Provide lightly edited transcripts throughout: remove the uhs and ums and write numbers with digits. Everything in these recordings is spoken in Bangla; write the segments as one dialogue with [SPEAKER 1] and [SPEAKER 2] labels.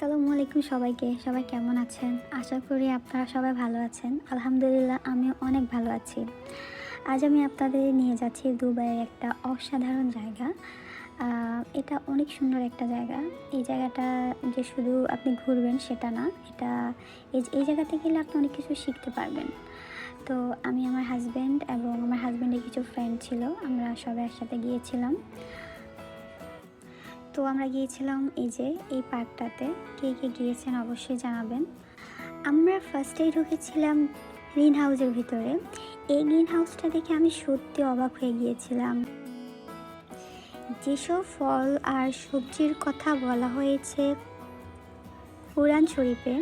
[SPEAKER 1] আসসালামু আলাইকুম সবাইকে। সবাই কেমন আছেন? আশা করি আপনারা সবাই ভালো আছেন। আলহামদুলিল্লাহ আমিও অনেক ভালো আছি। আজ আমি আপনাদের নিয়ে যাচ্ছি দুবাইয়ের একটা অসাধারণ জায়গা। এটা অনেক সুন্দর একটা জায়গা। এই জায়গাটা যে শুধু আপনি ঘুরবেন সেটা না। এটা এই জায়গাতে গেলে আপনি অনেক কিছু শিখতে পারবেন। তো আমি আমার হাসব্যান্ড এবং আমার হাসব্যান্ডের কিছু ফ্রেন্ড ছিল। আমরা সবাই একসাথে গিয়েছিলাম। তো আমরা গিয়েছিলাম এই পার্কটাতে। কে গিয়েছেন অবশ্যই জানাবেন। আমরা ফার্স্টেই ঢুকেছিলাম গ্রিন হাউসের ভিতরে। এই গ্রিন হাউসটা দেখে আমি সত্যি অবাক হয়ে গিয়েছিলাম। যেসব ফল আর সবজির কথা বলা হয়েছে কুরআন শরীফে,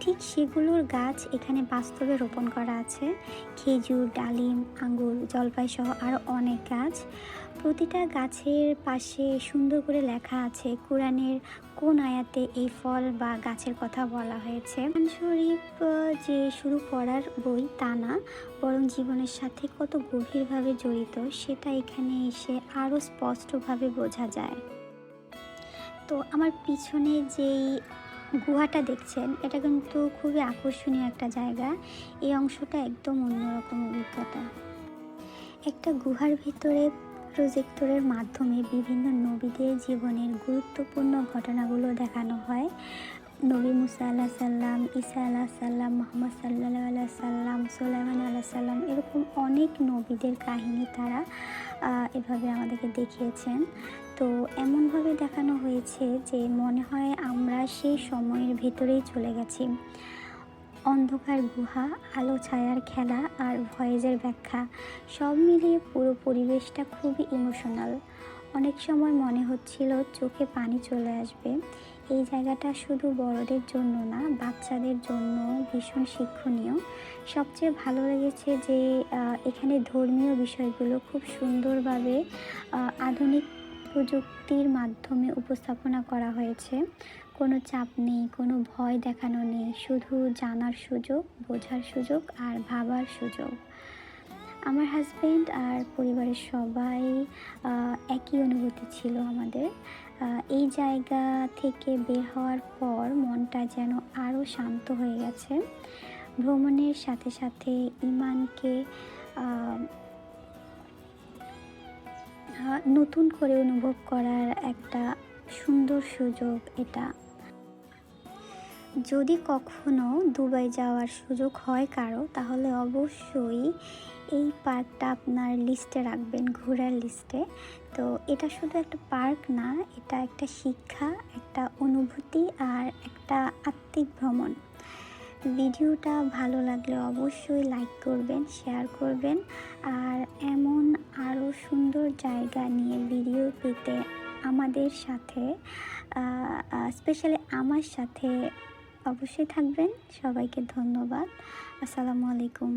[SPEAKER 1] ঠিক সেগুলোর গাছ এখানে বাস্তবে রোপণ করা আছে। খেজুর, ডালিম, আঙ্গুর, জলপাই সহ আরও অনেক গাছ। প্রতিটা গাছের পাশে সুন্দর করে লেখা আছে কোরআনের কোন আয়াতে এই ফল বা গাছের কথা বলা হয়েছে। কোরআন শরীফ যে শুধু পড়ার বই তা না, বরং জীবনের সাথে কত গভীরভাবে জড়িত সেটা এখানে এসে আরও স্পষ্টভাবে বোঝা যায়। তো আমার পিছনে যেই গুহাটা দেখছেন এটা কিন্তু খুবই আকর্ষণীয় একটা জায়গা। এই অংশটা একদম অন্যরকম অভিজ্ঞতা। একটা গুহার ভিতরে প্রজেক্টরের মাধ্যমে বিভিন্ন নবীদের জীবনের গুরুত্বপূর্ণ ঘটনাগুলো দেখানো হয়। নবী মুসা আলাহ সাল্লাম, ঈসা আলাহ সাল্লাম, মোহাম্মদ সাল্লাহ আল্লাহ সাল্লাম, সোলাইমান আল্লাহ সাল্লাম, এরকম অনেক নবীদের কাহিনী তারা এভাবে আমাদেরকে দেখিয়েছেন। তো এমনভাবে দেখানো হয়েছে যে মনে হয় আমরা সেই সময়ের ভেতরেই চলে গেছি। অন্ধকার গুহা, আলো ছায়ার খেলা আর ভয়েসের ব্যাখ্যা সব মিলিয়ে পুরো পরিবেশটা খুবই ইমোশনাল। অনেক সময় মনে হচ্ছিল চোখে পানি চলে আসবে। এই জায়গাটা শুধু বড়দের জন্য না, বাচ্চাদের জন্য ভীষণ শিক্ষণীয়। সবচেয়ে ভালো লেগেছে যে এখানে ধর্মীয় বিষয়গুলো খুব সুন্দরভাবে আধুনিক প্রযুক্তির মাধ্যমে উপস্থাপনা করা হয়েছে। কোনো চাপ নেই, কোনো ভয় দেখানো নেই, শুধু জানার সুযোগ, বোঝার সুযোগ আর ভাবার সুযোগ। আমার হাজব্যান্ড আর পরিবারের সবাই একই অনুভূতি ছিল আমাদের। এই জায়গা থেকে বের হওয়ার পর মনটা যেন আরও শান্ত হয়ে গেছে। ভ্রমণের সাথে সাথে ইমানকে নতুন করে অনুভব করার একটা সুন্দর সুযোগ এটা। যদি কখনো দুবাই যাওয়ার সুযোগ হয় কারো, তাহলে অবশ্যই এই পার্কটা আপনার লিস্টে রাখবেন, ঘোরার লিস্টে। তো এটা শুধু একটা পার্ক না, এটা একটা শিক্ষা, একটা অনুভূতি আর একটা আত্মিক ভ্রমণ। ভিডিওটা ভালো লাগলে অবশ্যই লাইক করবেন, শেয়ার করবেন। আর এমন আরও সুন্দর জায়গা নিয়ে ভিডিও পেতে আমাদের সাথে স্পেশালি আমার সাথে অবশ্যই থাকবেন। সবাইকে ধন্যবাদ। আসসালামু আলাইকুম।